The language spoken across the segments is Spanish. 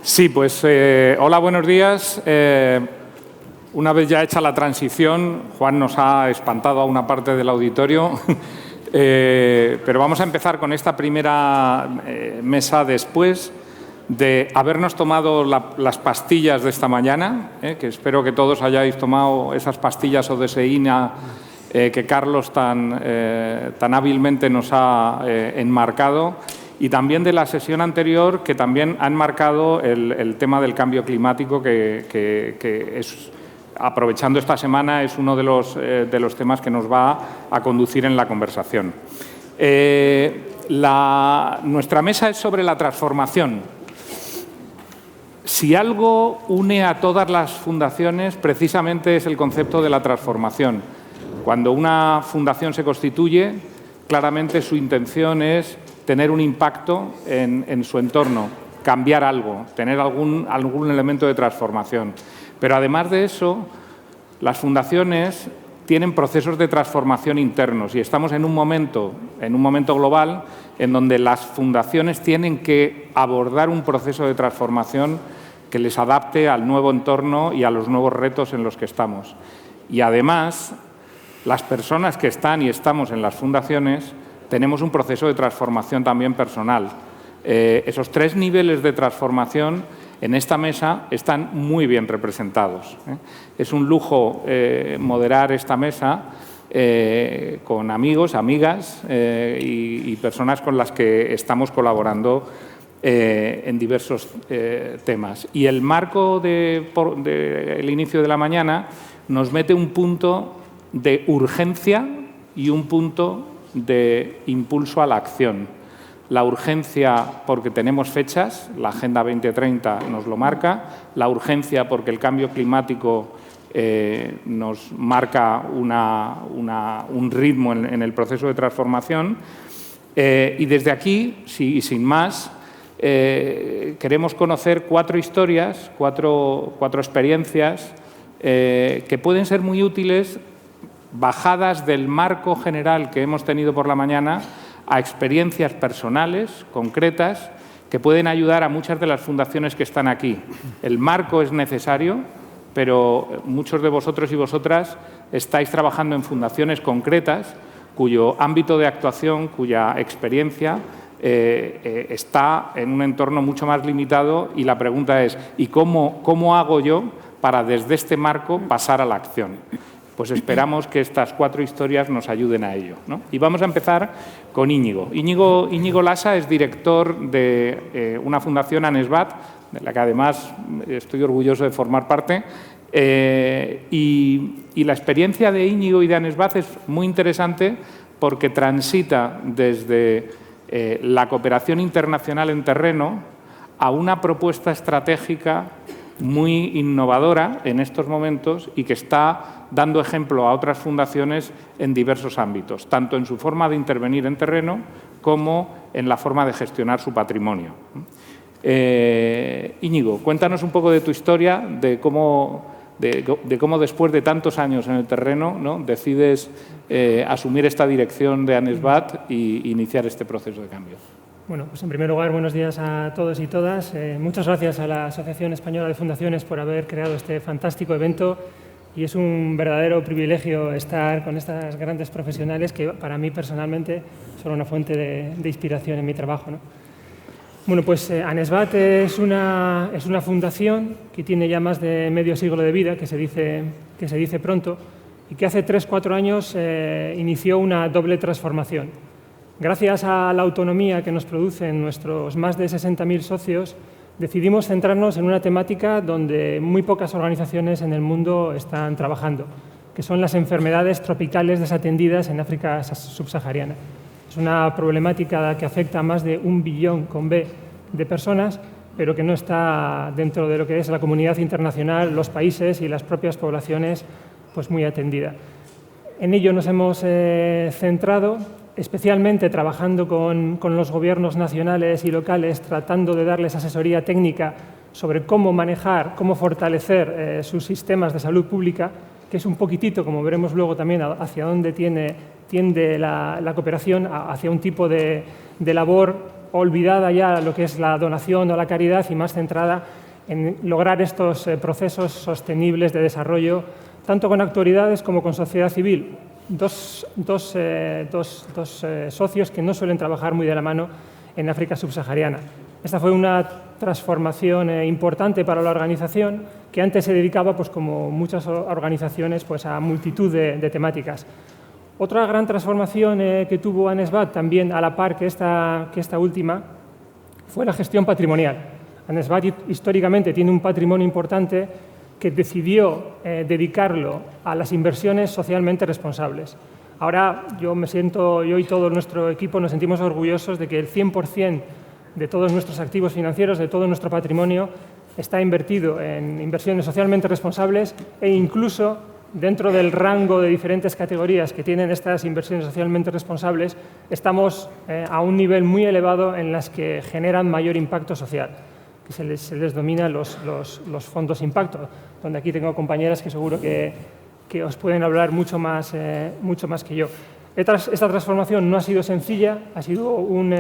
Sí, pues hola, buenos días. Una vez ya hecha la transición, Juan nos ha espantado a una parte del auditorio, pero vamos a empezar con esta primera mesa después de habernos tomado las pastillas de esta mañana, que espero que todos hayáis tomado esas pastillas odeseína que Carlos tan hábilmente nos ha enmarcado, y también de la sesión anterior, que también ha enmarcado el tema del cambio climático, que es, aprovechando esta semana, es uno de los temas que nos va a conducir en la conversación. Nuestra mesa es sobre la transformación. Si algo une a todas las fundaciones, precisamente es el concepto de la transformación. Cuando una fundación se constituye, claramente su intención es tener un impacto en su entorno, cambiar algo, tener algún elemento de transformación. Pero además de eso, las fundaciones tienen procesos de transformación internos y estamos en un momento global en donde las fundaciones tienen que abordar un proceso de transformación que les adapte al nuevo entorno y a los nuevos retos en los que estamos. Y además, las personas que están y estamos en las fundaciones tenemos un proceso de transformación también personal. Esos tres niveles de transformación en esta mesa están muy bien representados. Es un lujo moderar esta mesa con amigos, amigas y personas con las que estamos colaborando en diversos temas. Y el marco del inicio de la mañana nos mete un punto de urgencia y un punto de impulso a la acción. La urgencia porque tenemos fechas, la Agenda 2030 nos lo marca, la urgencia porque el cambio climático nos marca un ritmo en el proceso de transformación, y desde aquí, y sin más, queremos conocer cuatro historias, cuatro experiencias que pueden ser muy útiles, bajadas del marco general que hemos tenido por la mañana a experiencias personales, concretas, que pueden ayudar a muchas de las fundaciones que están aquí. El marco es necesario, pero muchos de vosotros y vosotras estáis trabajando en fundaciones concretas cuyo ámbito de actuación, cuya experiencia está en un entorno mucho más limitado, y la pregunta es, ¿y cómo hago yo para desde este marco pasar a la acción? Pues esperamos que estas cuatro historias nos ayuden a ello, ¿no? Y vamos a empezar con Íñigo. Íñigo Lasa es director de una fundación, ANESBAT, de la que además estoy orgulloso de formar parte. Y la experiencia de Íñigo y de ANESBAT es muy interesante porque transita desde la cooperación internacional en terreno a una propuesta estratégica muy innovadora en estos momentos y que está dando ejemplo a otras fundaciones en diversos ámbitos, tanto en su forma de intervenir en terreno como en la forma de gestionar su patrimonio. Íñigo, cuéntanos un poco de tu historia, de cómo después de tantos años en el terreno, ¿no?, decides asumir esta dirección de ANESBAT y iniciar este proceso de cambio. Bueno, pues en primer lugar, buenos días a todos y todas. Muchas gracias a la Asociación Española de Fundaciones por haber creado este fantástico evento, y es un verdadero privilegio estar con estas grandes profesionales que para mí personalmente son una fuente de inspiración en mi trabajo, ¿no? Bueno, pues ANESBAT es una fundación que tiene ya más de medio siglo de vida, que se dice pronto, y que hace 3-4 años inició una doble transformación. Gracias a la autonomía que nos producen nuestros más de 60.000 socios, decidimos centrarnos en una temática donde muy pocas organizaciones en el mundo están trabajando, que son las enfermedades tropicales desatendidas en África subsahariana. Es una problemática que afecta a más de 1 billón con B de personas, pero que no está dentro de lo que es la comunidad internacional, los países y las propias poblaciones, pues muy atendida. En ello nos hemos centrado, especialmente trabajando con los gobiernos nacionales y locales, tratando de darles asesoría técnica sobre cómo manejar, cómo fortalecer sus sistemas de salud pública, que es un poquitito, como veremos luego también, hacia dónde tiende la cooperación, hacia un tipo de labor olvidada ya lo que es la donación o la caridad y más centrada en lograr estos procesos sostenibles de desarrollo, tanto con autoridades como con sociedad civil. Dos socios que no suelen trabajar muy de la mano en África subsahariana. Esta fue una transformación importante para la organización, que antes se dedicaba, pues, como muchas organizaciones, pues, a multitud de temáticas. Otra gran transformación que tuvo ANESBAT, también a la par que esta última, fue la gestión patrimonial. ANESBAT históricamente tiene un patrimonio importante que decidió dedicarlo a las inversiones socialmente responsables. Ahora yo y todo nuestro equipo nos sentimos orgullosos de que el 100% de todos nuestros activos financieros, de todo nuestro patrimonio, está invertido en inversiones socialmente responsables e incluso dentro del rango de diferentes categorías que tienen estas inversiones socialmente responsables, estamos a un nivel muy elevado en las que generan mayor impacto social, que se les denomina los fondos impacto, donde aquí tengo compañeras que seguro que os pueden hablar mucho más que yo. Esta transformación no ha sido sencilla, ha sido un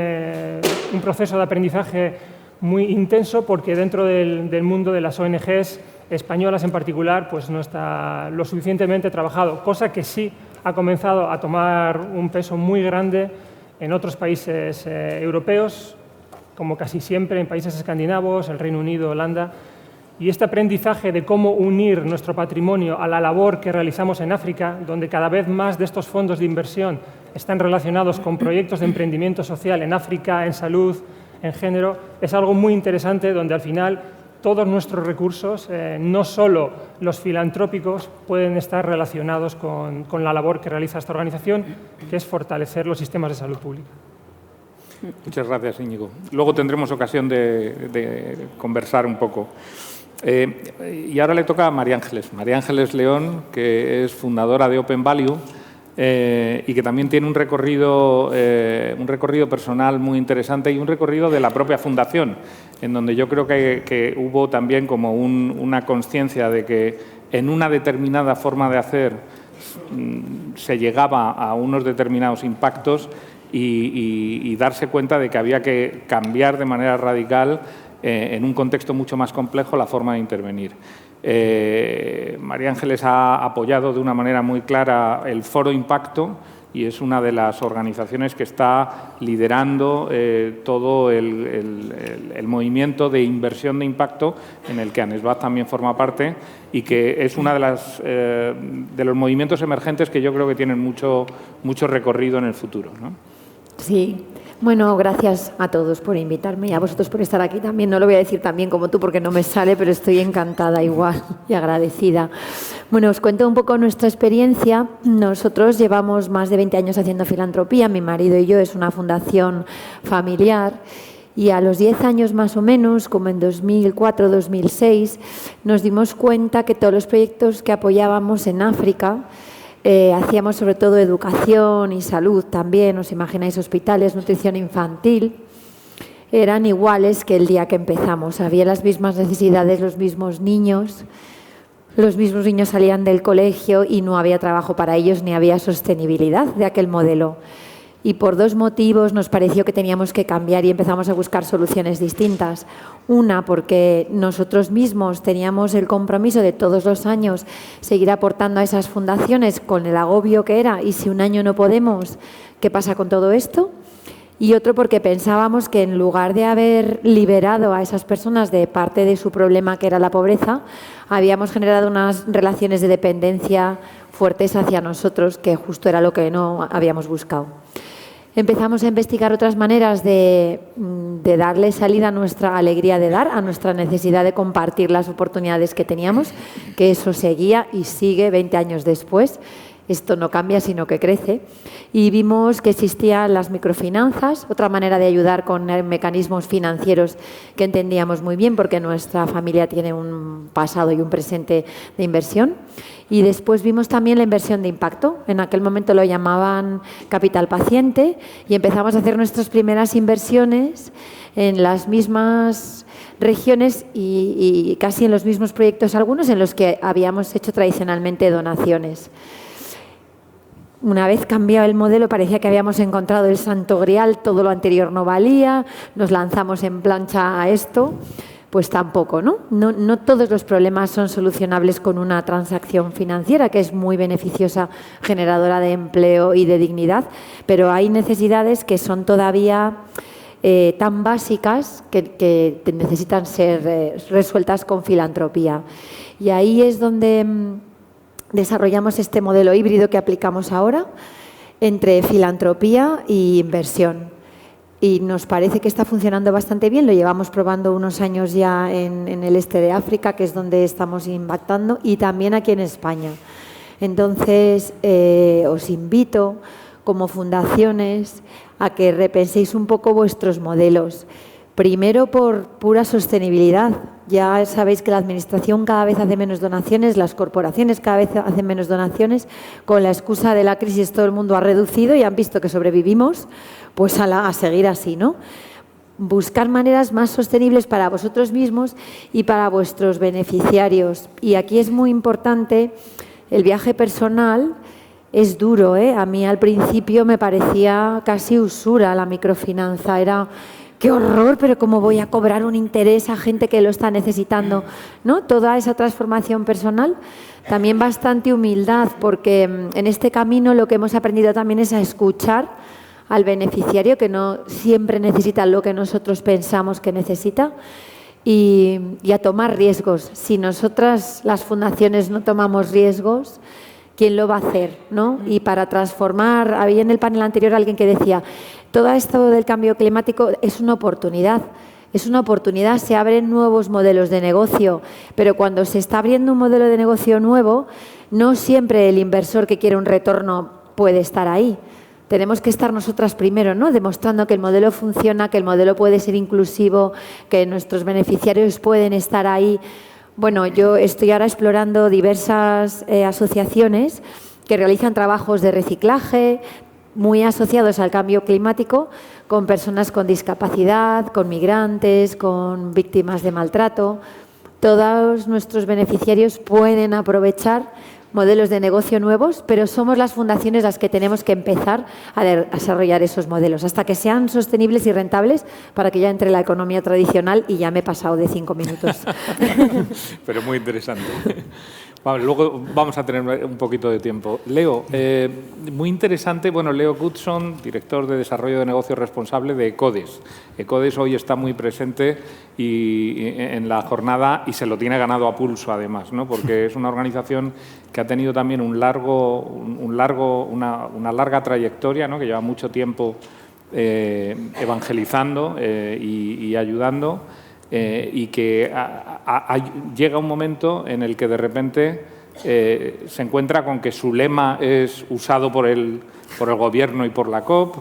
proceso de aprendizaje muy intenso, porque dentro del mundo de las ONGs españolas en particular, pues no está lo suficientemente trabajado, cosa que sí ha comenzado a tomar un peso muy grande en otros países europeos, como casi siempre en países escandinavos, el Reino Unido, Holanda. Y este aprendizaje de cómo unir nuestro patrimonio a la labor que realizamos en África, donde cada vez más de estos fondos de inversión están relacionados con proyectos de emprendimiento social en África, en salud, en género, es algo muy interesante, donde al final todos nuestros recursos, no solo los filantrópicos, pueden estar relacionados con la labor que realiza esta organización, que es fortalecer los sistemas de salud pública. Muchas gracias, Íñigo. Luego tendremos ocasión de conversar un poco. Y ahora le toca a María Ángeles León, que es fundadora de Open Value y que también tiene un recorrido personal muy interesante y un recorrido de la propia fundación, en donde yo creo que hubo también como una conciencia de que en una determinada forma de hacer se llegaba a unos determinados impactos y darse cuenta de que había que cambiar de manera radical en un contexto mucho más complejo la forma de intervenir. María Ángeles ha apoyado de una manera muy clara el Foro Impacto y es una de las organizaciones que está liderando todo el movimiento de inversión de impacto, en el que ANESBAT también forma parte, y que es una de los movimientos emergentes que yo creo que tienen mucho recorrido en el futuro, ¿no? Sí. Bueno, gracias a todos por invitarme y a vosotros por estar aquí también. No lo voy a decir tan bien como tú porque no me sale, pero estoy encantada igual y agradecida. Bueno, os cuento un poco nuestra experiencia. Nosotros llevamos más de 20 años haciendo filantropía, mi marido y yo, es una fundación familiar. Y a los 10 años más o menos, como en 2004-2006, nos dimos cuenta que todos los proyectos que apoyábamos en África, hacíamos sobre todo educación y salud también, os imagináis hospitales, nutrición infantil, eran iguales que el día que empezamos. Había las mismas necesidades, los mismos niños salían del colegio y no había trabajo para ellos ni había sostenibilidad de aquel modelo. Y por dos motivos nos pareció que teníamos que cambiar y empezamos a buscar soluciones distintas. Una, porque nosotros mismos teníamos el compromiso de todos los años seguir aportando a esas fundaciones con el agobio que era, y si un año no podemos, ¿qué pasa con todo esto? Y otro, porque pensábamos que en lugar de haber liberado a esas personas de parte de su problema, que era la pobreza, habíamos generado unas relaciones de dependencia fuertes hacia nosotros, que justo era lo que no habíamos buscado. Empezamos a investigar otras maneras de darle salida a nuestra alegría de dar, a nuestra necesidad de compartir las oportunidades que teníamos, que eso seguía y sigue 20 años después. Esto no cambia, sino que crece. Y vimos que existían las microfinanzas, otra manera de ayudar con mecanismos financieros que entendíamos muy bien, porque nuestra familia tiene un pasado y un presente de inversión. Y después vimos también la inversión de impacto. En aquel momento lo llamaban capital paciente, y empezamos a hacer nuestras primeras inversiones en las mismas regiones y casi en los mismos proyectos, algunos en los que habíamos hecho tradicionalmente donaciones. una vez cambiado el modelo parecía que habíamos encontrado el santo grial, todo lo anterior no valía, nos lanzamos en plancha a esto. Pues tampoco, ¿no? No todos los problemas son solucionables con una transacción financiera, que es muy beneficiosa, generadora de empleo y de dignidad, pero hay necesidades que son todavía tan básicas que necesitan ser resueltas con filantropía. Y ahí es donde desarrollamos este modelo híbrido que aplicamos ahora entre filantropía e inversión. Y nos parece que está funcionando bastante bien. Lo llevamos probando unos años ya en el este de África, que es donde estamos impactando, y también aquí en España. Entonces, os invito, como fundaciones, a que repenséis un poco vuestros modelos. Primero, por pura sostenibilidad. Ya sabéis que la Administración cada vez hace menos donaciones, las corporaciones cada vez hacen menos donaciones. Con la excusa de la crisis todo el mundo ha reducido y han visto que sobrevivimos, pues a seguir así, ¿no? Buscar maneras más sostenibles para vosotros mismos y para vuestros beneficiarios. Y aquí es muy importante el viaje personal. Es duro, ¿eh? A mí al principio me parecía casi usura la microfinanza. Era, ¡qué horror! Pero ¿cómo voy a cobrar un interés a gente que lo está necesitando? ¿No? Toda esa transformación personal. También bastante humildad, porque en este camino lo que hemos aprendido también es a escuchar al beneficiario, que no siempre necesita lo que nosotros pensamos que necesita, y a tomar riesgos. Si nosotras, las fundaciones, no tomamos riesgos, ¿quién lo va a hacer, ¿no? Y para transformar, había en el panel anterior alguien que decía, todo esto del cambio climático es una oportunidad. Es una oportunidad, se abren nuevos modelos de negocio, pero cuando se está abriendo un modelo de negocio nuevo, no siempre el inversor que quiere un retorno puede estar ahí. Tenemos que estar nosotras primero, ¿no? Demostrando que el modelo funciona, que el modelo puede ser inclusivo, que nuestros beneficiarios pueden estar ahí. Bueno, yo estoy ahora explorando diversas asociaciones que realizan trabajos de reciclaje muy asociados al cambio climático, con personas con discapacidad, con migrantes, con víctimas de maltrato. Todos nuestros beneficiarios pueden aprovechar modelos de negocio nuevos, pero somos las fundaciones las que tenemos que empezar a desarrollar esos modelos hasta que sean sostenibles y rentables, para que ya entre la economía tradicional. Y ya me he pasado de 5 minutos. Pero muy interesante. Vale, luego vamos a tener un poquito de tiempo. Leo, muy interesante. Bueno, Leo Goodson, director de Desarrollo de Negocios Responsable de ECODES. ECODES hoy está muy presente en la jornada y se lo tiene ganado a pulso, además, ¿no? Porque es una organización que ha tenido también una larga trayectoria, ¿no? Que lleva mucho tiempo evangelizando y ayudando. Y que llega un momento en el que de repente se encuentra con que su lema es usado por el Gobierno y por la COP.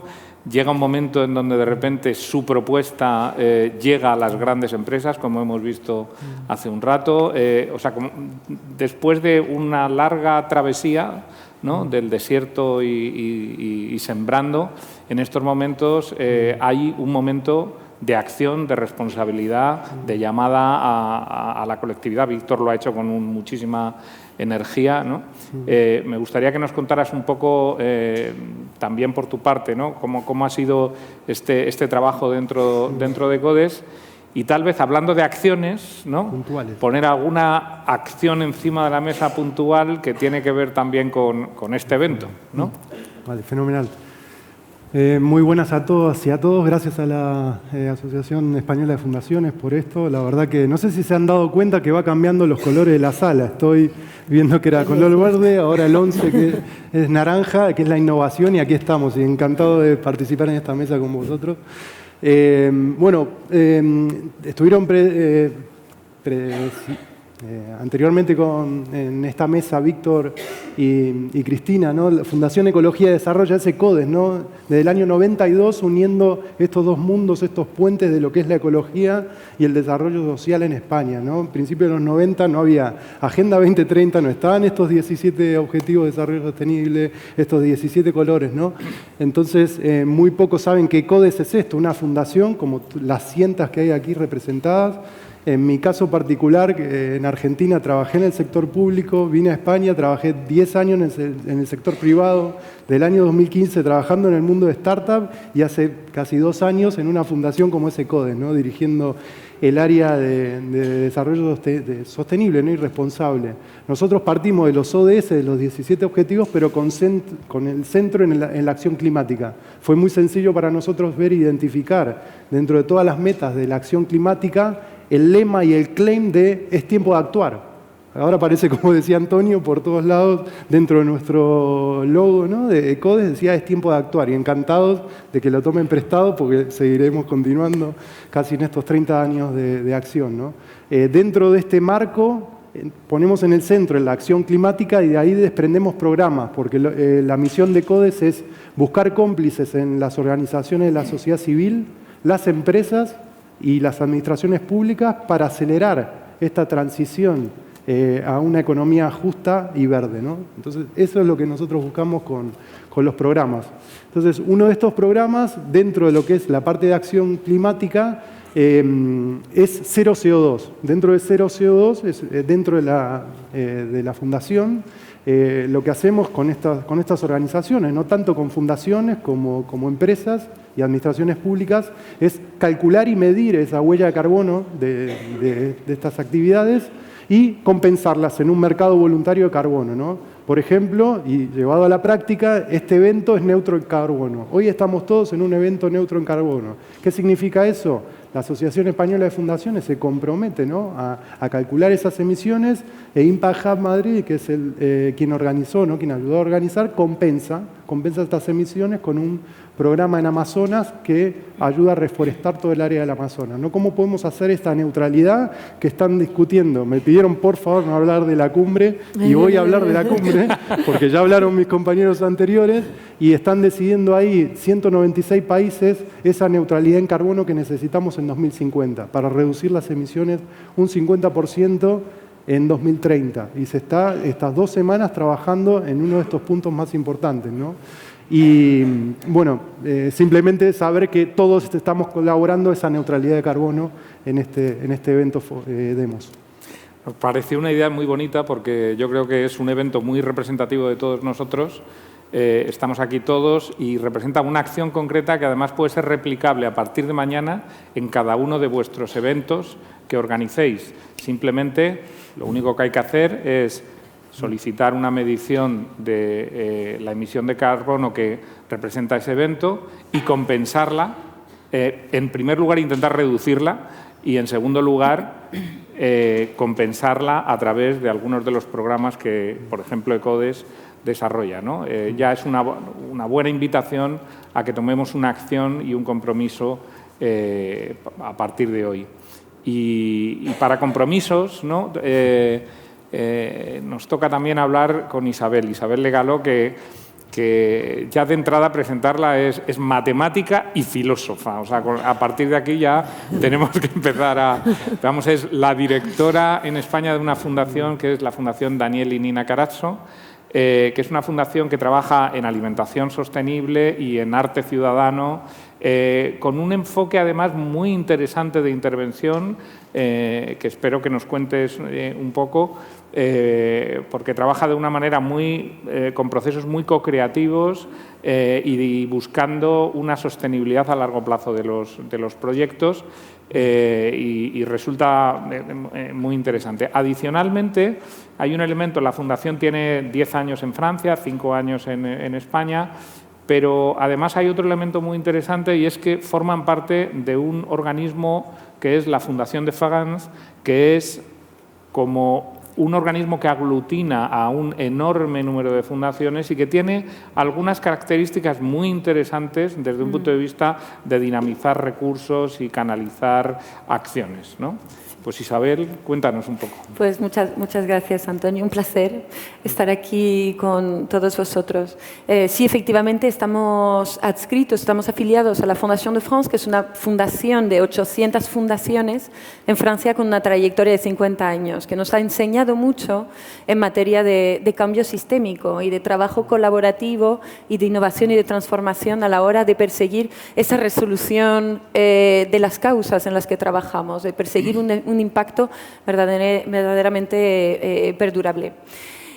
Llega un momento en donde de repente su propuesta llega a las grandes empresas, como hemos visto hace un rato. O sea, después de una larga travesía, ¿no?, del desierto y sembrando, en estos momentos hay un momento de acción, de responsabilidad, de llamada a la colectividad. Víctor lo ha hecho con muchísima energía, ¿no? Me gustaría que nos contaras un poco, también por tu parte, ¿no?, cómo ha sido este trabajo dentro de ECODES, y tal vez, hablando de acciones, ¿no?, puntuales, poner alguna acción encima de la mesa puntual que tiene que ver también con este evento, ¿no? Vale, fenomenal. Muy buenas a todas y a todos. Gracias a la Asociación Española de Fundaciones por esto. La verdad que no sé si se han dado cuenta que va cambiando los colores de la sala. Estoy viendo que era color verde, ahora el 11 que es naranja, que es la innovación, y aquí estamos. Y encantado de participar en esta mesa con vosotros. Estuvieron anteriormente en esta mesa Víctor y Cristina, ¿no? La Fundación Ecología y Desarrollo, ese ECODES, ¿no?, desde el año 92, uniendo estos dos mundos, estos puentes de lo que es la ecología y el desarrollo social en España, ¿no? En principio de los 90 no había Agenda 2030, no estaban estos 17 Objetivos de Desarrollo Sostenible, estos 17 colores, ¿no? Entonces, muy pocos saben que ECODES es esto, una fundación como las cientos que hay aquí representadas, En mi caso particular, en Argentina trabajé en el sector público, vine a España, trabajé 10 años en el sector privado, del año 2015 trabajando en el mundo de startup y hace casi 2 años en una fundación como es ECODES, ¿no? Dirigiendo el área de desarrollo sostenible, ¿no? Y responsable. Nosotros partimos de los ODS, de los 17 objetivos, pero con el centro en la acción climática. Fue muy sencillo para nosotros ver e identificar dentro de todas las metas de la acción climática el lema y el claim de es tiempo de actuar. Ahora aparece, como decía Antonio, por todos lados dentro de nuestro logo, ¿no? De ECODES, decía es tiempo de actuar. Y encantados de que lo tomen prestado porque seguiremos continuando casi en estos 30 años de acción, ¿no? Dentro de este marco ponemos en el centro la acción climática y de ahí desprendemos programas, porque la misión de ECODES es buscar cómplices en las organizaciones de la sociedad civil, las empresas y las administraciones públicas para acelerar esta transición a una economía justa y verde, ¿no? Entonces, eso es lo que nosotros buscamos con los programas. Entonces, uno de estos programas, dentro de lo que es la parte de acción climática, es Cero CO2. Dentro de Cero CO2, dentro de la fundación, lo que hacemos con estas organizaciones, no tanto con fundaciones como empresas y administraciones públicas, es calcular y medir esa huella de carbono de estas actividades y compensarlas en un mercado voluntario de carbono, ¿no? Por ejemplo, y llevado a la práctica, este evento es neutro en carbono. Hoy estamos todos en un evento neutro en carbono. ¿Qué significa eso? La Asociación Española de Fundaciones se compromete, ¿no? a calcular esas emisiones e Impact Hub Madrid, que es quien organizó, ¿no? Quien ayudó a organizar, compensa estas emisiones con un programa en Amazonas que ayuda a reforestar todo el área del Amazonas, ¿no? ¿Cómo podemos hacer esta neutralidad que están discutiendo? Me pidieron, por favor, no hablar de la cumbre, y voy a hablar de la cumbre, porque ya hablaron mis compañeros anteriores, y están decidiendo ahí 196 países esa neutralidad en carbono que necesitamos en 2050 para reducir las emisiones un 50% en 2030. Y se está estas 2 semanas trabajando en uno de estos puntos más importantes, ¿no? Y bueno, simplemente saber que todos estamos colaborando a esa neutralidad de carbono en este evento Demos. Me pareció una idea muy bonita porque yo creo que es un evento muy representativo de todos nosotros. Estamos aquí todos y representa una acción concreta que además puede ser replicable a partir de mañana en cada uno de vuestros eventos que organicéis. Simplemente lo único que hay que hacer es solicitar una medición de la emisión de carbono que representa ese evento y compensarla. En primer lugar, intentar reducirla y, en segundo lugar, compensarla a través de algunos de los programas que, por ejemplo, ECODES desarrolla, ¿no? Ya es una buena invitación a que tomemos una acción y un compromiso a partir de hoy. Y para compromisos, ¿no? Nos toca también hablar con Isabel Legaló, que ya de entrada presentarla es matemática y filósofa. O sea, a partir de aquí ya tenemos que empezar es la directora en España de una fundación que es la Fundación Daniel y Nina Carazo, que es una fundación que trabaja en alimentación sostenible y en arte ciudadano, con un enfoque además muy interesante de intervención, que espero que nos cuentes un poco, porque trabaja de una manera con procesos muy co-creativos y buscando una sostenibilidad a largo plazo de los proyectos, y resulta muy interesante. Adicionalmente, hay un elemento, la Fundación tiene 10 años en Francia, 5 años en España, pero además hay otro elemento muy interesante y es que forman parte de un organismo que es la Fundación de France, que es como un organismo que aglutina a un enorme número de fundaciones y que tiene algunas características muy interesantes desde un punto de vista de dinamizar recursos y canalizar acciones, ¿no? Pues Isabel, cuéntanos un poco. Pues muchas gracias, Antonio. Un placer estar aquí con todos vosotros. Sí, efectivamente, estamos adscritos, estamos afiliados a la Fondation de France, que es una fundación de 800 fundaciones en Francia con una trayectoria de 50 años, que nos ha enseñado mucho en materia de cambio sistémico y de trabajo colaborativo y de innovación y de transformación a la hora de perseguir esa resolución de las causas en las que trabajamos, de perseguir un un impacto verdaderamente perdurable.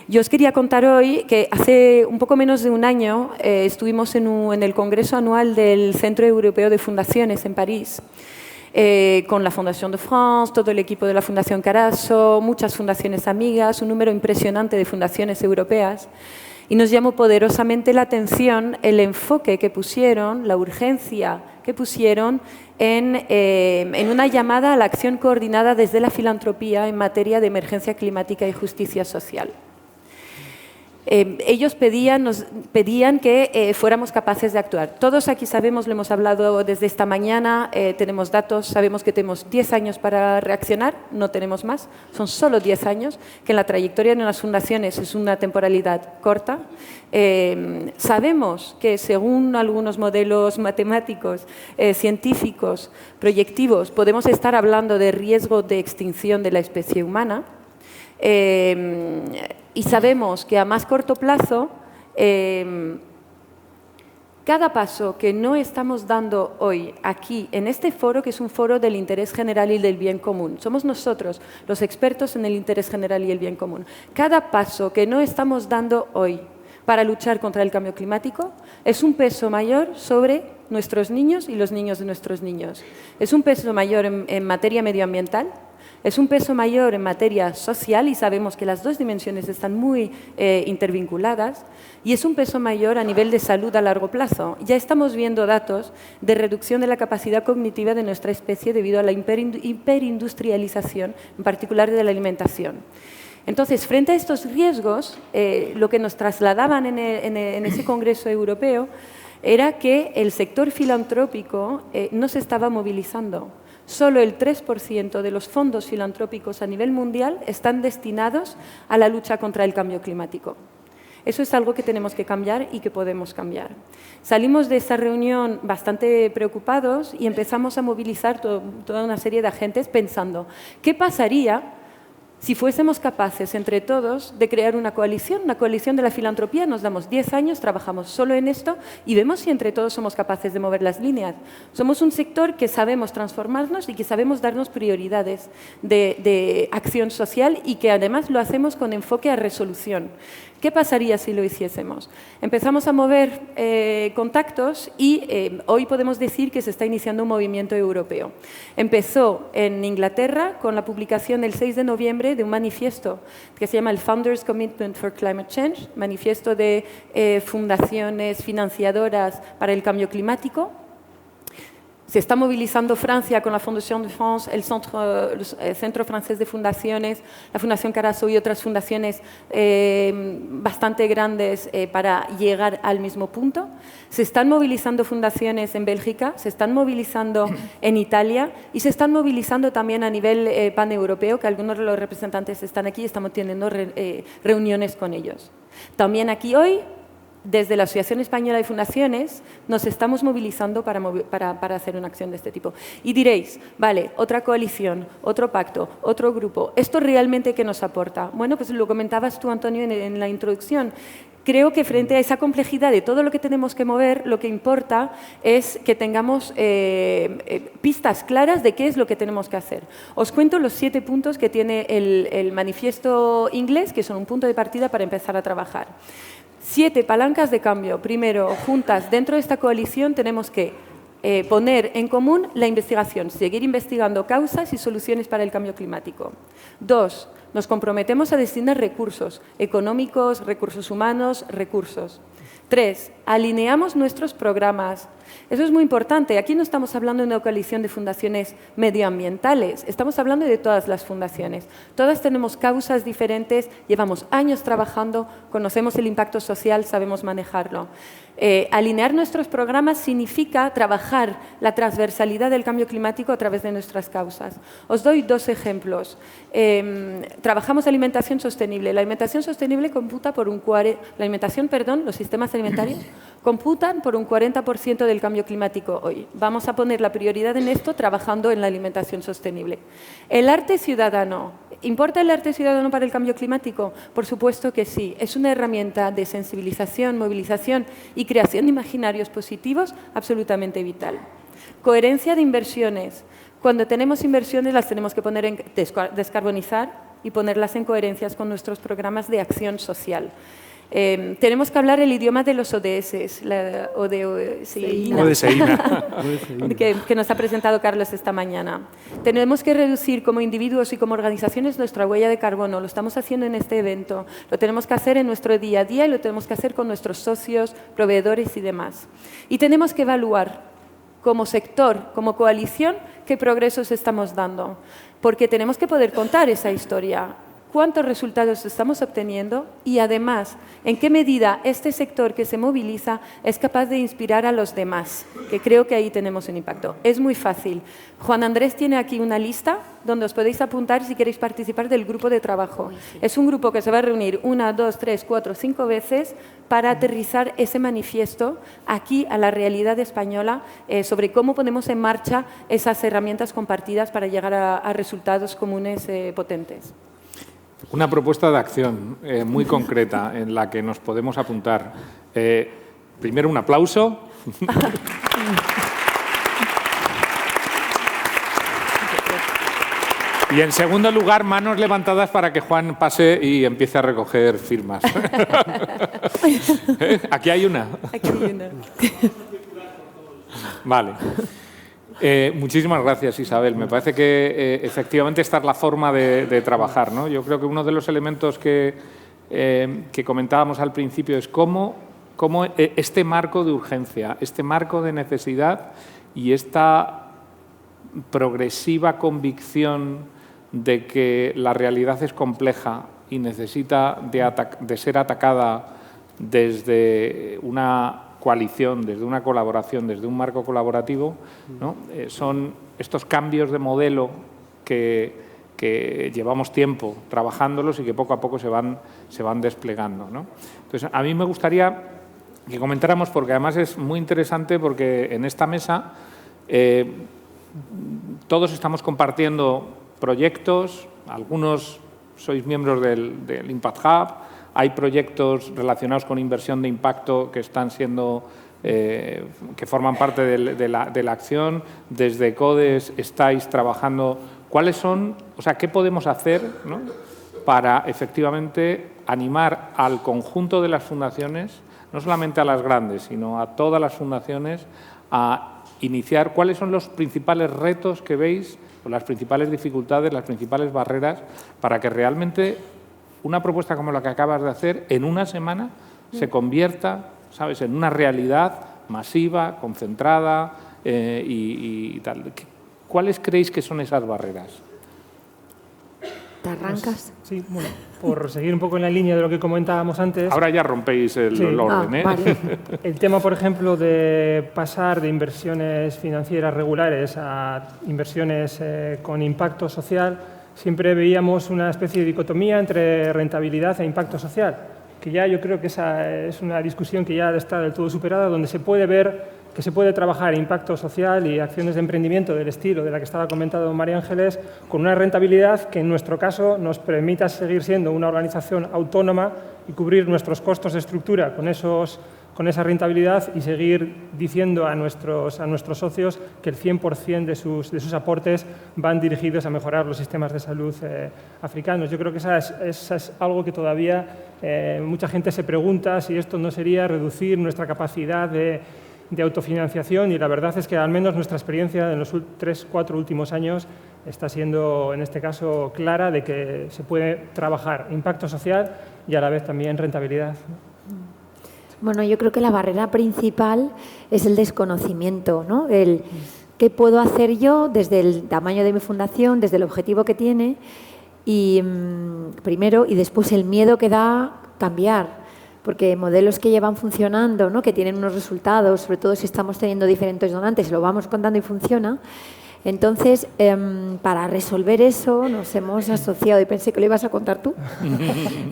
Yo os quería contar hoy que hace un poco menos de un año estuvimos en el Congreso Anual del Centro Europeo de Fundaciones en París, con la Fondation de France, todo el equipo de la Fundación Carasso, muchas fundaciones amigas, un número impresionante de fundaciones europeas. Y nos llamó poderosamente la atención el enfoque que pusieron, la urgencia que pusieron en una llamada a la acción coordinada desde la filantropía en materia de emergencia climática y justicia social. Ellos nos pedían que fuéramos capaces de actuar. Todos aquí sabemos, lo hemos hablado desde esta mañana, tenemos datos, sabemos que tenemos 10 años para reaccionar, no tenemos más, son solo 10 años, que en la trayectoria de unas fundaciones es una temporalidad corta. Sabemos que según algunos modelos matemáticos, científicos, proyectivos, podemos estar hablando de riesgo de extinción de la especie humana. Y sabemos que a más corto plazo, cada paso que no estamos dando hoy aquí, en este foro, que es un foro del interés general y del bien común, somos nosotros los expertos en el interés general y el bien común, cada paso que no estamos dando hoy para luchar contra el cambio climático es un peso mayor sobre nuestros niños y los niños de nuestros niños. Es un peso mayor en materia medioambiental. Es un peso mayor en materia social y sabemos que las dos dimensiones están muy intervinculadas y es un peso mayor a nivel de salud a largo plazo. Ya estamos viendo datos de reducción de la capacidad cognitiva de nuestra especie debido a la hiperindustrialización, en particular de la alimentación. Entonces, frente a estos riesgos, lo que nos trasladaban en ese Congreso Europeo era que el sector filantrópico no se estaba movilizando. Solo el 3% de los fondos filantrópicos a nivel mundial están destinados a la lucha contra el cambio climático. Eso es algo que tenemos que cambiar y que podemos cambiar. Salimos de esa reunión bastante preocupados y empezamos a movilizar toda una serie de agentes pensando, ¿qué pasaría si fuésemos capaces entre todos de crear una coalición de la filantropía? Nos damos 10 años, trabajamos solo en esto y vemos si entre todos somos capaces de mover las líneas. Somos un sector que sabemos transformarnos y que sabemos darnos prioridades de acción social y que además lo hacemos con enfoque a resolución. ¿Qué pasaría si lo hiciésemos? Empezamos a mover contactos y hoy podemos decir que se está iniciando un movimiento europeo. Empezó en Inglaterra con la publicación el 6 de noviembre de un manifiesto que se llama el Founders Commitment for Climate Change, manifiesto de fundaciones financiadoras para el cambio climático. Se está movilizando Francia con la Fondation de France, el Centro Francés de Fundaciones, la Fundación Carasso y otras fundaciones bastante grandes para llegar al mismo punto. Se están movilizando fundaciones en Bélgica, se están movilizando en Italia y se están movilizando también a nivel paneuropeo, que algunos de los representantes están aquí y estamos teniendo reuniones con ellos. También aquí hoy, desde la Asociación Española de Fundaciones, nos estamos movilizando para hacer una acción de este tipo. Y diréis, vale, otra coalición, otro pacto, otro grupo, ¿esto realmente qué nos aporta? Bueno, pues lo comentabas tú, Antonio, en la introducción. Creo que frente a esa complejidad de todo lo que tenemos que mover, lo que importa es que tengamos pistas claras de qué es lo que tenemos que hacer. Os cuento los 7 puntos que tiene el manifiesto inglés, que son un punto de partida para empezar a trabajar. 7 palancas de cambio. Primero, juntas dentro de esta coalición tenemos que poner en común la investigación, seguir investigando causas y soluciones para el cambio climático. 2, nos comprometemos a destinar recursos económicos, recursos humanos, recursos. 3, alineamos nuestros programas. Eso es muy importante. Aquí no estamos hablando de una coalición de fundaciones medioambientales, estamos hablando de todas las fundaciones. Todas tenemos causas diferentes, llevamos años trabajando, conocemos el impacto social, sabemos manejarlo. Alinear nuestros programas significa trabajar la transversalidad del cambio climático a través de nuestras causas. Os doy 2 ejemplos. Trabajamos alimentación sostenible. La alimentación sostenible computa por los sistemas alimentarios computan por un 40% del cambio climático hoy. Vamos a poner la prioridad en esto trabajando en la alimentación sostenible. El arte ciudadano. ¿Importa el arte ciudadano para el cambio climático? Por supuesto que sí. Es una herramienta de sensibilización, movilización y creación de imaginarios positivos absolutamente vital. Coherencia de inversiones. Cuando tenemos inversiones las tenemos que poner en descarbonizar y ponerlas en coherencias con nuestros programas de acción social. Tenemos que hablar el idioma de los ODS, la ODSEINA, que nos ha presentado Carlos esta mañana. Tenemos que reducir como individuos y como organizaciones nuestra huella de carbono. Lo estamos haciendo en este evento, lo tenemos que hacer en nuestro día a día y lo tenemos que hacer con nuestros socios, proveedores y demás. Y tenemos que evaluar como sector, como coalición, qué progresos estamos dando, porque tenemos que poder contar esa historia. Cuántos resultados estamos obteniendo y, además, en qué medida este sector que se moviliza es capaz de inspirar a los demás, que creo que ahí tenemos un impacto. Es muy fácil. Juan Andrés tiene aquí una lista donde os podéis apuntar si queréis participar del grupo de trabajo. Es un grupo que se va a reunir 1, 2, 3, 4, 5 veces para aterrizar ese manifiesto aquí a la realidad española sobre cómo ponemos en marcha esas herramientas compartidas para llegar a resultados comunes potentes. Una propuesta de acción muy concreta en la que nos podemos apuntar. Primero, un aplauso. Y en segundo lugar, manos levantadas para que Juan pase y empiece a recoger firmas. Aquí hay una. Aquí hay una. Vale. Muchísimas gracias, Isabel. Me parece que efectivamente esta es la forma de trabajar, ¿no? Yo creo que uno de los elementos que comentábamos al principio es cómo este marco de urgencia, este marco de necesidad y esta progresiva convicción de que la realidad es compleja y necesita de ser atacada desde una coalición, desde una colaboración, desde un marco colaborativo, ¿no? Son estos cambios de modelo que llevamos tiempo trabajándolos y que poco a poco se van desplegando, ¿no? Entonces, a mí me gustaría que comentáramos, porque además es muy interesante, porque en esta mesa todos estamos compartiendo proyectos, algunos sois miembros del Impact Hub. Hay proyectos relacionados con inversión de impacto que están siendo, que forman parte de la acción. Desde CODES estáis trabajando. ¿Cuáles son, o sea, qué podemos hacer, ¿no?, para efectivamente animar al conjunto de las fundaciones, no solamente a las grandes, sino a todas las fundaciones, a iniciar cuáles son los principales retos que veis, o las principales dificultades, las principales barreras, para que realmente una propuesta como la que acabas de hacer, en una semana, se convierta, ¿sabes?, en una realidad masiva, concentrada y tal? ¿Cuáles creéis que son esas barreras? ¿Te arrancas? Sí, bueno, por seguir un poco en la línea de lo que comentábamos antes. Ahora ya rompéis el orden, ¿eh? Vale. El tema, por ejemplo, de pasar de inversiones financieras regulares a inversiones con impacto social, siempre veíamos una especie de dicotomía entre rentabilidad e impacto social, que ya yo creo que esa es una discusión que ya está del todo superada, donde se puede ver que se puede trabajar impacto social y acciones de emprendimiento del estilo de la que estaba comentando María Ángeles, con una rentabilidad que en nuestro caso nos permita seguir siendo una organización autónoma y cubrir nuestros costos de estructura con esa rentabilidad y seguir diciendo a nuestros socios que el 100% de sus aportes van dirigidos a mejorar los sistemas de salud africanos. Yo creo que esa es algo que todavía mucha gente se pregunta si esto no sería reducir nuestra capacidad de autofinanciación, y la verdad es que al menos nuestra experiencia en los 3-4 últimos años está siendo, en este caso, clara de que se puede trabajar impacto social y a la vez también rentabilidad. Bueno, yo creo que la barrera principal es el desconocimiento, ¿no? El qué puedo hacer yo desde el tamaño de mi fundación, desde el objetivo que tiene, y primero, y después el miedo que da cambiar. Porque modelos que llevan funcionando, ¿no?, que tienen unos resultados, sobre todo si estamos teniendo diferentes donantes, lo vamos contando y funciona. Entonces, para resolver eso nos hemos asociado, y pensé que lo ibas a contar tú,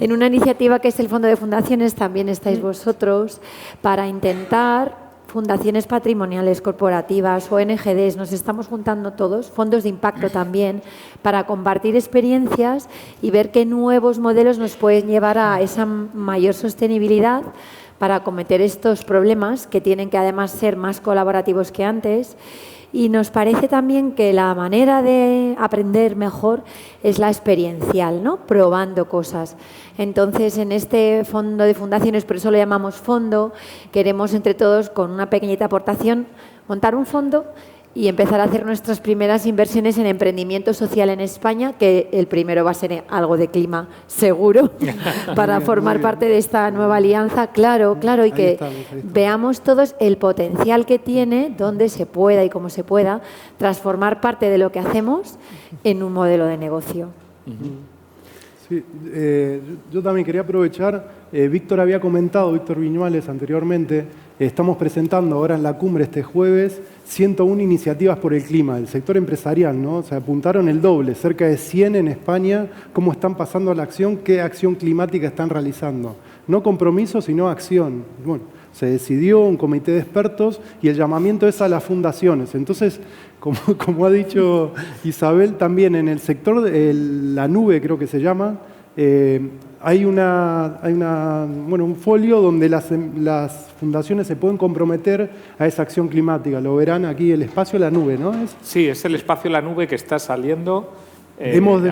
en una iniciativa que es el Fondo de Fundaciones, también estáis vosotros, para intentar fundaciones patrimoniales, corporativas, ONGs, nos estamos juntando todos, fondos de impacto también, para compartir experiencias y ver qué nuevos modelos nos pueden llevar a esa mayor sostenibilidad para acometer estos problemas que tienen que además ser más colaborativos que antes Y nos parece también que la manera de aprender mejor es la experiencial, ¿no? Probando cosas. Entonces, en este fondo de fundaciones, por eso lo llamamos fondo, queremos entre todos, con una pequeñita aportación, montar un fondo y empezar a hacer nuestras primeras inversiones en emprendimiento social en España, que el primero va a ser algo de clima seguro, para formar parte de esta nueva alianza, claro, y que veamos todos el potencial que tiene, donde se pueda y cómo se pueda, transformar parte de lo que hacemos en un modelo de negocio. Sí, yo también quería aprovechar, Víctor había comentado, Víctor Viñuales anteriormente, estamos presentando ahora en la cumbre este jueves 101 iniciativas por el clima del sector empresarial, ¿no? Se apuntaron el doble, cerca de 100 en España, cómo están pasando a la acción, qué acción climática están realizando. No compromiso, sino acción. Bueno, se decidió un comité de expertos y el llamamiento es a las fundaciones. Entonces, como ha dicho Isabel, también en el sector de la nube, creo que se llama, hay un folio donde las fundaciones se pueden comprometer a esa acción climática. Lo verán aquí, el espacio de la nube, ¿no? Sí, es el espacio de la nube que está saliendo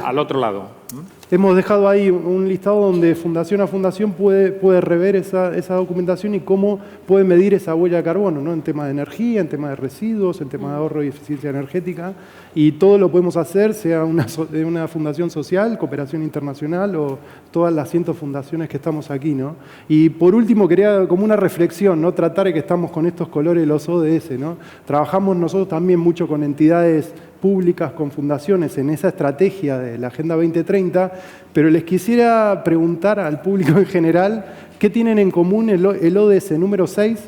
al otro lado. Hemos dejado ahí un listado donde fundación a fundación puede rever esa documentación y cómo puede medir esa huella de carbono, ¿no? En tema de energía, en tema de residuos, en tema de ahorro y eficiencia energética. Y todo lo podemos hacer, sea una fundación social, cooperación internacional o todas las 100 fundaciones que estamos aquí, ¿no? Y por último, quería como una reflexión, ¿no? Tratar de que estamos con estos colores los ODS, ¿no? Trabajamos nosotros también mucho con entidades públicas, con fundaciones en esa estrategia de la Agenda 2030, pero les quisiera preguntar al público en general qué tienen en común el ODS número 6,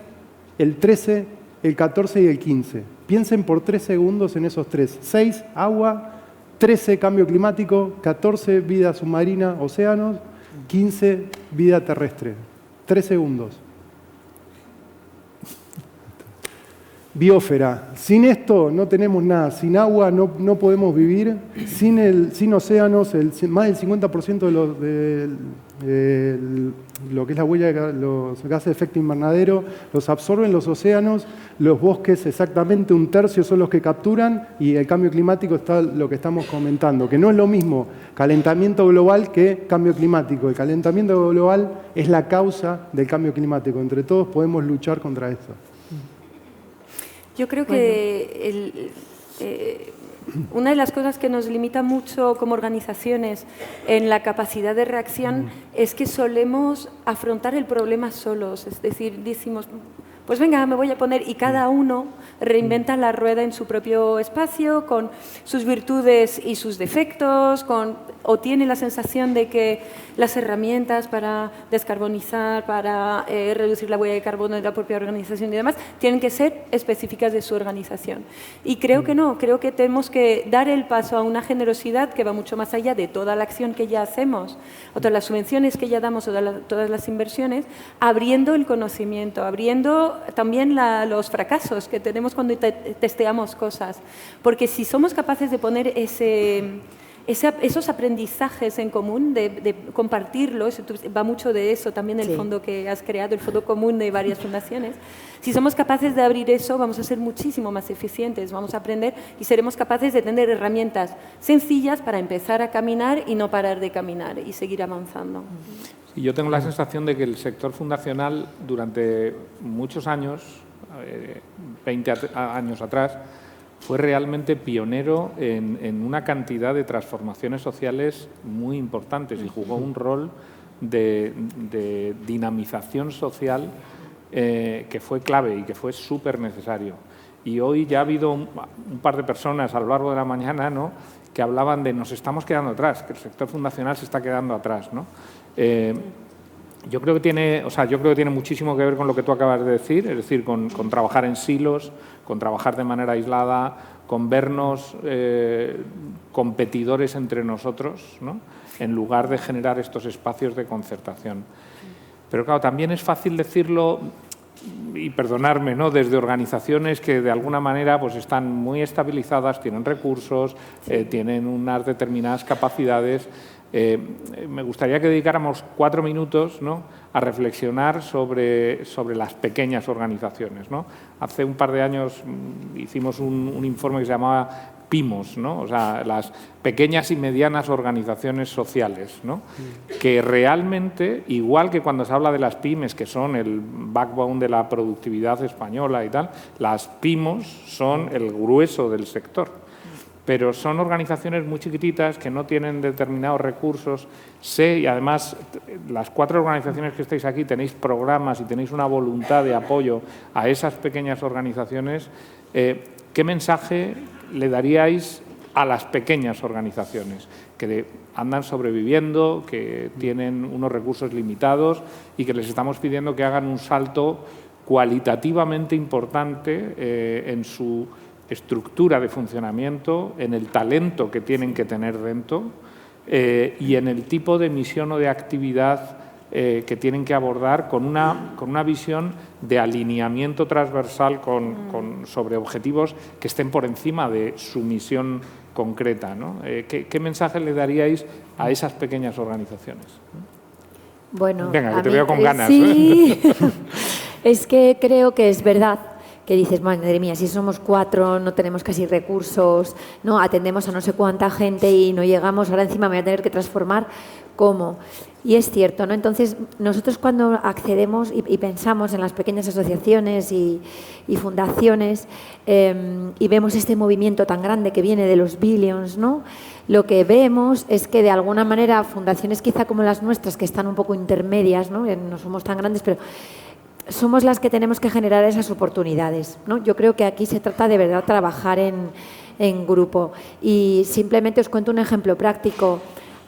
el 13, el 14 y el 15. Piensen por 3 segundos en esos tres. 6, agua, 13, cambio climático, 14, vida submarina, océanos, 15, vida terrestre. 3 segundos. Biosfera. Sin esto no tenemos nada. Sin agua no podemos vivir. Sin océanos, más del 50% de lo que es la huella de los gases de efecto invernadero los absorben los océanos. Los bosques, exactamente 1/3 son los que capturan. Y el cambio climático está lo que estamos comentando, que no es lo mismo calentamiento global que cambio climático. El calentamiento global es la causa del cambio climático. Entre todos podemos luchar contra esto. Yo creo que una de las cosas que nos limita mucho como organizaciones en la capacidad de reacción es que solemos afrontar el problema solos. Es decir, decimos, pues venga, me voy a poner, y cada uno reinventa la rueda en su propio espacio, con sus virtudes y sus defectos, o tiene la sensación de que las herramientas para descarbonizar, para reducir la huella de carbono de la propia organización y demás, tienen que ser específicas de su organización. Y creo que no, creo que tenemos que dar el paso a una generosidad que va mucho más allá de toda la acción que ya hacemos, o todas las subvenciones que ya damos, o todas las inversiones, abriendo el conocimiento, abriendo también los fracasos que tenemos cuando testeamos cosas. Porque si somos capaces de poner esos aprendizajes en común, de compartirlos, va mucho de eso también el fondo que has creado, el fondo común de varias fundaciones. Si somos capaces de abrir eso, vamos a ser muchísimo más eficientes, vamos a aprender y seremos capaces de tener herramientas sencillas para empezar a caminar y no parar de caminar y seguir avanzando. Sí, yo tengo la sensación de que el sector fundacional durante muchos años, 20 años atrás, fue realmente pionero en una cantidad de transformaciones sociales muy importantes y jugó un rol de dinamización social que fue clave y que fue súper necesario. Y hoy ya ha habido un par de personas a lo largo de la mañana, ¿no?, que hablaban de nos estamos quedando atrás, que el sector fundacional se está quedando atrás, ¿no? Yo creo que tiene muchísimo que ver con lo que tú acabas de decir, es decir, con trabajar en silos, con trabajar de manera aislada, con vernos competidores entre nosotros, ¿no?, en lugar de generar estos espacios de concertación. Pero claro, también es fácil decirlo, y perdonarme, ¿no?, desde organizaciones que de alguna manera pues están muy estabilizadas, tienen recursos, tienen unas determinadas capacidades. Me gustaría que dedicáramos 4 minutos, ¿no?, a reflexionar sobre las pequeñas organizaciones, ¿no? Hace un par de años hicimos un informe que se llamaba PIMOS, ¿no? O sea, las pequeñas y medianas organizaciones sociales, ¿no? Que realmente, igual que cuando se habla de las pymes, que son el backbone de la productividad española y tal, las PIMOS son el grueso del sector. Pero son organizaciones muy chiquititas que no tienen determinados recursos. Y además, las 4 organizaciones que estáis aquí tenéis programas y tenéis una voluntad de apoyo a esas pequeñas organizaciones. ¿Qué mensaje le daríais a las pequeñas organizaciones que andan sobreviviendo, que tienen unos recursos limitados y que les estamos pidiendo que hagan un salto cualitativamente importante en su estructura de funcionamiento, en el talento que tienen que tener dentro y en el tipo de misión o de actividad que tienen que abordar con una visión de alineamiento transversal sobre objetivos que estén por encima de su misión concreta, ¿no? ¿Qué mensaje le daríais a esas pequeñas organizaciones? Bueno, venga, que te veo con ganas. Sí, es que creo que es verdad que dices, madre mía, si somos 4, no tenemos casi recursos, no atendemos a no sé cuánta gente y no llegamos, ahora encima me voy a tener que transformar, ¿cómo? Y es cierto, ¿no? Entonces, nosotros cuando accedemos y pensamos en las pequeñas asociaciones y fundaciones y vemos este movimiento tan grande que viene de los billions, ¿no? Lo que vemos es que de alguna manera fundaciones quizá como las nuestras, que están un poco intermedias, ¿no? No somos tan grandes, pero somos las que tenemos que generar esas oportunidades, ¿no? Yo creo que aquí se trata de verdad trabajar en grupo. Y simplemente os cuento un ejemplo práctico.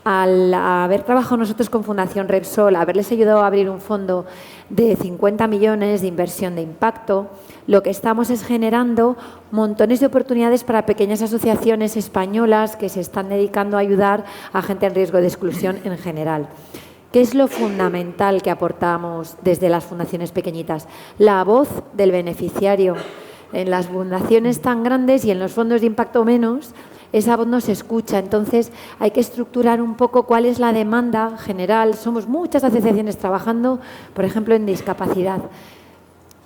Al haber trabajado nosotros con Fundación Repsol, haberles ayudado a abrir un fondo de 50 millones de inversión de impacto, lo que estamos es generando montones de oportunidades para pequeñas asociaciones españolas que se están dedicando a ayudar a gente en riesgo de exclusión en general. ¿Qué es lo fundamental que aportamos desde las fundaciones pequeñitas? La voz del beneficiario. En las fundaciones tan grandes y en los fondos de impacto menos, esa voz no se escucha. Entonces, hay que estructurar un poco cuál es la demanda general. Somos muchas asociaciones trabajando, por ejemplo, en discapacidad.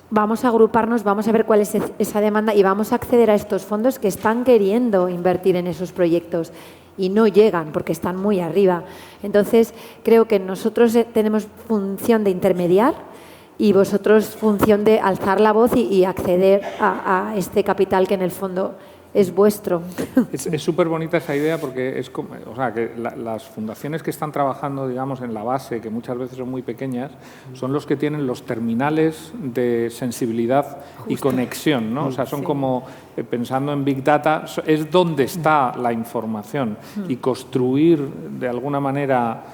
Vamos a agruparnos, vamos a ver cuál es esa demanda y vamos a acceder a estos fondos que están queriendo invertir en esos proyectos y no llegan porque están muy arriba. Entonces, creo que nosotros tenemos función de intermediar y vosotros función de alzar la voz y acceder a este capital que en el fondo es vuestro. Es súper bonita esa idea porque es como, o sea, que las fundaciones que están trabajando, digamos, en la base, que muchas veces son muy pequeñas, son los que tienen los terminales de sensibilidad y conexión, ¿no? O sea, son como, pensando en Big Data, es donde está la información y construir de alguna manera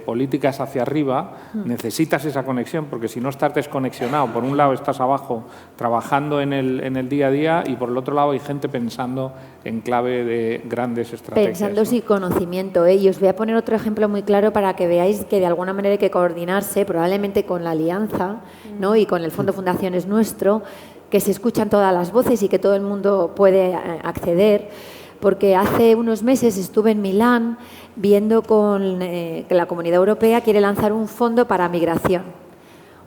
políticas hacia arriba, necesitas esa conexión porque si no estás desconexionado, por un lado estás abajo trabajando en el día a día y por el otro lado hay gente pensando en clave de grandes estrategias. Pensando sin conocimiento, ¿eh? Y os voy a poner otro ejemplo muy claro para que veáis que de alguna manera hay que coordinarse, probablemente con la alianza, ¿no? Y con el Fondo Fundaciones Nuestro, que se escuchan todas las voces y que todo el mundo puede acceder. Porque hace unos meses estuve en Milán viendo que la Comunidad Europea quiere lanzar un fondo para migración.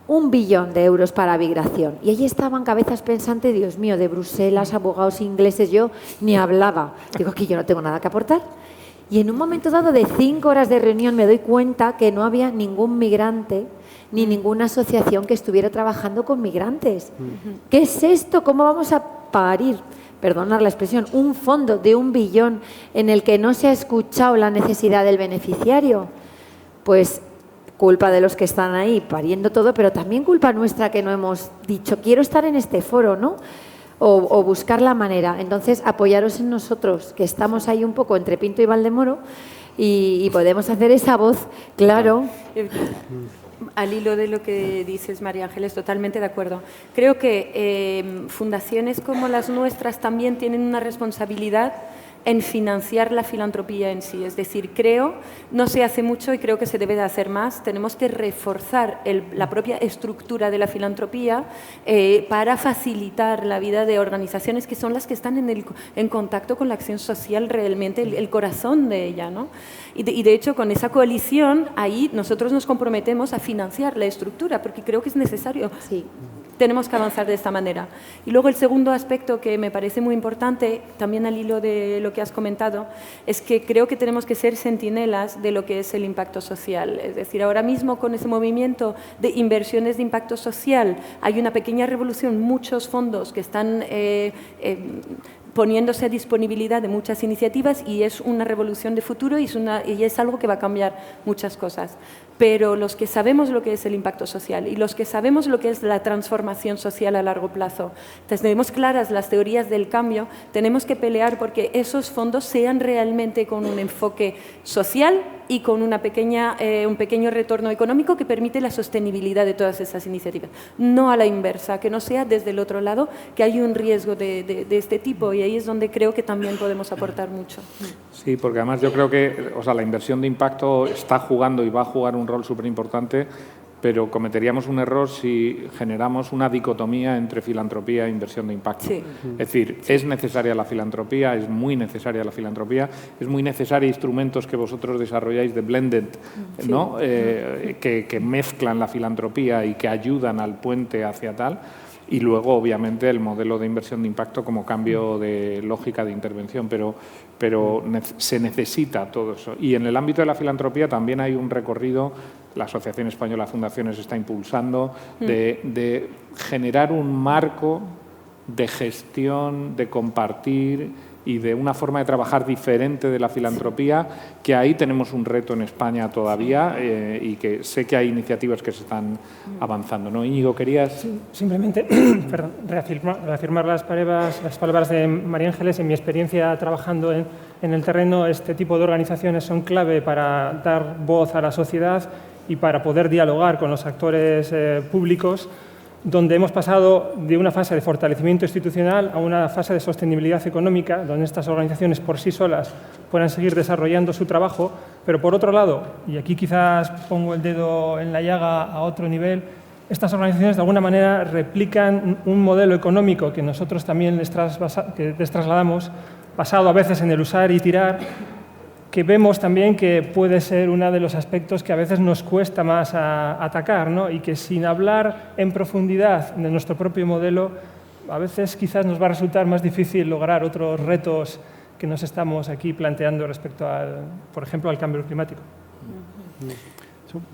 1 billón de euros para migración. Y allí estaban cabezas pensantes, Dios mío, de Bruselas, abogados ingleses, yo ni hablaba. Digo, aquí yo no tengo nada que aportar. Y en un momento dado de 5 horas de reunión me doy cuenta que no había ningún migrante ni ninguna asociación que estuviera trabajando con migrantes. ¿Qué es esto? ¿Cómo vamos a parir? Perdonad la expresión, un fondo de 1 billón en el que no se ha escuchado la necesidad del beneficiario, pues culpa de los que están ahí pariendo todo, pero también culpa nuestra que no hemos dicho, quiero estar en este foro, ¿no? O buscar la manera. Entonces, apoyaros en nosotros, que estamos ahí un poco entre Pinto y Valdemoro y podemos hacer esa voz, claro. Al hilo de lo que dices, María Ángeles, totalmente de acuerdo. Creo que fundaciones como las nuestras también tienen una responsabilidad en financiar la filantropía en sí. Es decir, creo, no se hace mucho y creo que se debe de hacer más. Tenemos que reforzar la propia estructura de la filantropía para facilitar la vida de organizaciones que son las que están en contacto con la acción social realmente, el corazón de ella, ¿no? Y de hecho, con esa coalición, ahí nosotros nos comprometemos a financiar la estructura, porque creo que es necesario. Sí. Tenemos que avanzar de esta manera. Y luego el segundo aspecto que me parece muy importante, también al hilo de lo que has comentado, es que creo que tenemos que ser centinelas de lo que es el impacto social. Es decir, ahora mismo con ese movimiento de inversiones de impacto social hay una pequeña revolución, muchos fondos que están poniéndose a disponibilidad de muchas iniciativas y es una revolución de futuro y es algo que va a cambiar muchas cosas. Pero los que sabemos lo que es el impacto social y los que sabemos lo que es la transformación social a largo plazo, tenemos claras las teorías del cambio, tenemos que pelear porque esos fondos sean realmente con un enfoque social y con un pequeño retorno económico que permite la sostenibilidad de todas esas iniciativas. No a la inversa, que no sea desde el otro lado, que hay un riesgo de este tipo y ahí es donde creo que también podemos aportar mucho. Sí, porque además yo creo que la inversión de impacto está jugando y va a jugar un rol súper importante, pero cometeríamos un error si generamos una dicotomía entre filantropía e inversión de impacto. Sí. Es decir, es necesaria la filantropía, es muy necesaria la filantropía, es muy necesaria instrumentos que vosotros desarrolláis de blended, ¿no? Que mezclan la filantropía y que ayudan al puente hacia tal. Y luego, obviamente, el modelo de inversión de impacto como cambio de lógica de intervención, pero se necesita todo eso. Y en el ámbito de la filantropía también hay un recorrido, la Asociación Española de Fundaciones está impulsando, de generar un marco de gestión, de compartir y de una forma de trabajar diferente de la filantropía, que ahí tenemos un reto en España todavía y que sé que hay iniciativas que se están avanzando, ¿no? Íñigo, ¿querías...? Sí, simplemente reafirmar las palabras de María Ángeles. En mi experiencia trabajando en el terreno, este tipo de organizaciones son clave para dar voz a la sociedad y para poder dialogar con los actores públicos, donde hemos pasado de una fase de fortalecimiento institucional a una fase de sostenibilidad económica, donde estas organizaciones por sí solas puedan seguir desarrollando su trabajo, pero por otro lado, y aquí quizás pongo el dedo en la llaga a otro nivel, estas organizaciones de alguna manera replican un modelo económico que nosotros también les trasladamos, basado a veces en el usar y tirar, que vemos también que puede ser uno de los aspectos que a veces nos cuesta más atacar, ¿no? Y que sin hablar en profundidad de nuestro propio modelo, a veces quizás nos va a resultar más difícil lograr otros retos que nos estamos aquí planteando respecto, por ejemplo, al cambio climático.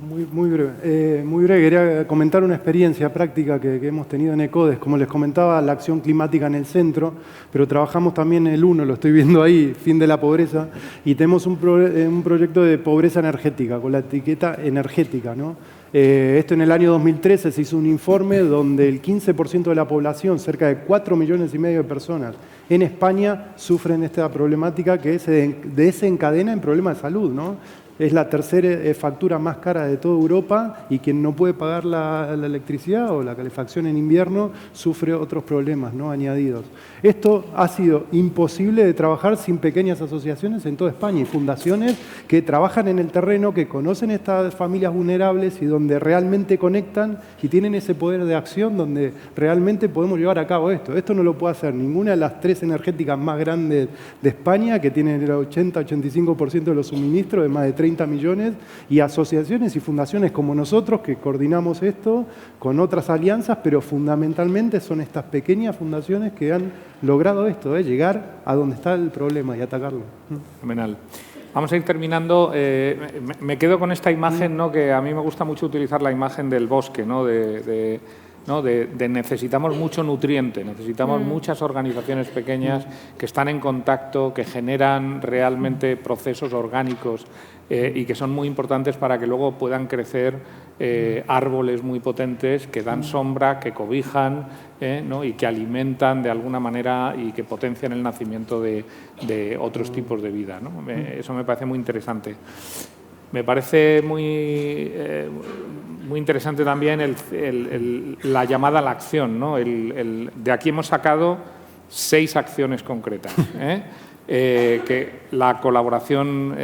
Muy breve. Quería comentar una experiencia práctica que hemos tenido en ECODES. Como les comentaba, la acción climática en el centro, pero trabajamos también en el 1, lo estoy viendo ahí, fin de la pobreza, y tenemos un proyecto de pobreza energética, con la etiqueta energética, ¿no? Esto en el año 2013 se hizo un informe donde el 15% de la población, cerca de 4,5 millones de personas en España, sufren esta problemática que se desencadena en problemas de salud, ¿no? Es la tercera factura más cara de toda Europa y quien no puede pagar la electricidad o la calefacción en invierno sufre otros problemas, ¿no?, añadidos. Esto ha sido imposible de trabajar sin pequeñas asociaciones en toda España y fundaciones que trabajan en el terreno, que conocen estas familias vulnerables y donde realmente conectan y tienen ese poder de acción donde realmente podemos llevar a cabo esto. Esto no lo puede hacer ninguna de las 3 energéticas más grandes de España, que tienen el 80-85% de los suministros de más de 30 millones, y asociaciones y fundaciones como nosotros que coordinamos esto con otras alianzas, pero fundamentalmente son estas pequeñas fundaciones que han logrado esto, llegar a donde está el problema y atacarlo. Fenomenal. Vamos a ir terminando. Me quedo con esta imagen, ¿no?, que a mí me gusta mucho utilizar la imagen del bosque, ¿no?, de necesitamos mucho nutriente, necesitamos muchas organizaciones pequeñas que están en contacto, que generan realmente procesos orgánicos y que son muy importantes para que luego puedan crecer árboles muy potentes que dan sombra, que cobijan, ¿no?, y que alimentan de alguna manera y que potencian el nacimiento de otros tipos de vida, ¿no? Eso me parece muy interesante. Me parece muy interesante también la llamada a la acción, ¿no? De aquí hemos sacado 6 acciones concretas, que la colaboración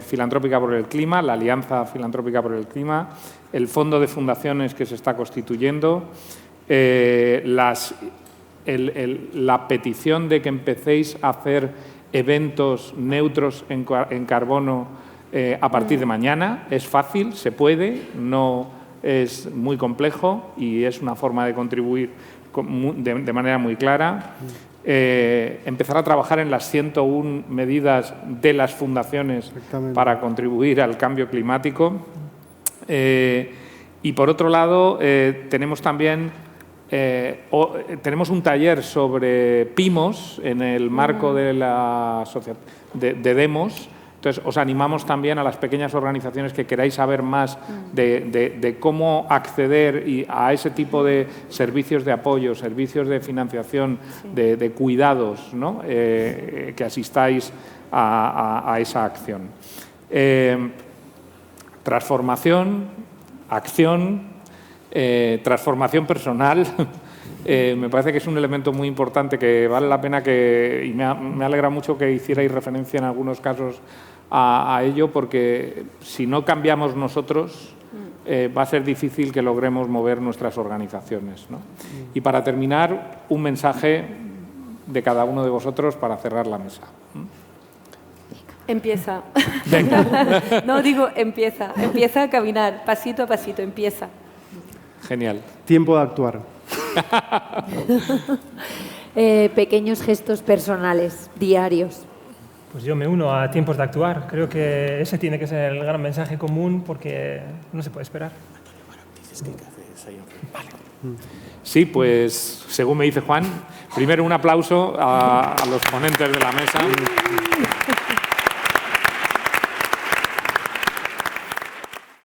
filantrópica por el clima, la Alianza Filantrópica por el Clima, el fondo de fundaciones que se está constituyendo, la petición de que empecéis a hacer eventos neutros en carbono a partir de mañana. Es fácil, se puede, no es muy complejo y es una forma de contribuir de manera muy clara. Empezar a trabajar en las 101 medidas de las fundaciones para contribuir al cambio climático. Y por otro lado, tenemos también tenemos un taller sobre PIMOS en el marco de la de Demos. Entonces, os animamos también a las pequeñas organizaciones que queráis saber más de cómo acceder a ese tipo de servicios de apoyo, servicios de financiación, de cuidados, ¿no? Que asistáis a esa acción. Transformación, acción, transformación personal. Me parece que es un elemento muy importante que vale la pena y me alegra mucho que hicierais referencia en algunos casos a ello, porque si no cambiamos nosotros va a ser difícil que logremos mover nuestras organizaciones, ¿no? Y para terminar, un mensaje de cada uno de vosotros para cerrar la mesa. Empieza. Venga. No, digo empieza. Empieza a caminar, pasito a pasito, empieza. Genial. Tiempo de actuar. Pequeños gestos personales, diarios. Pues yo me uno a tiempos de actuar. Creo que ese tiene que ser el gran mensaje común porque no se puede esperar. Sí, pues según me dice Juan, primero un aplauso a los ponentes de la mesa.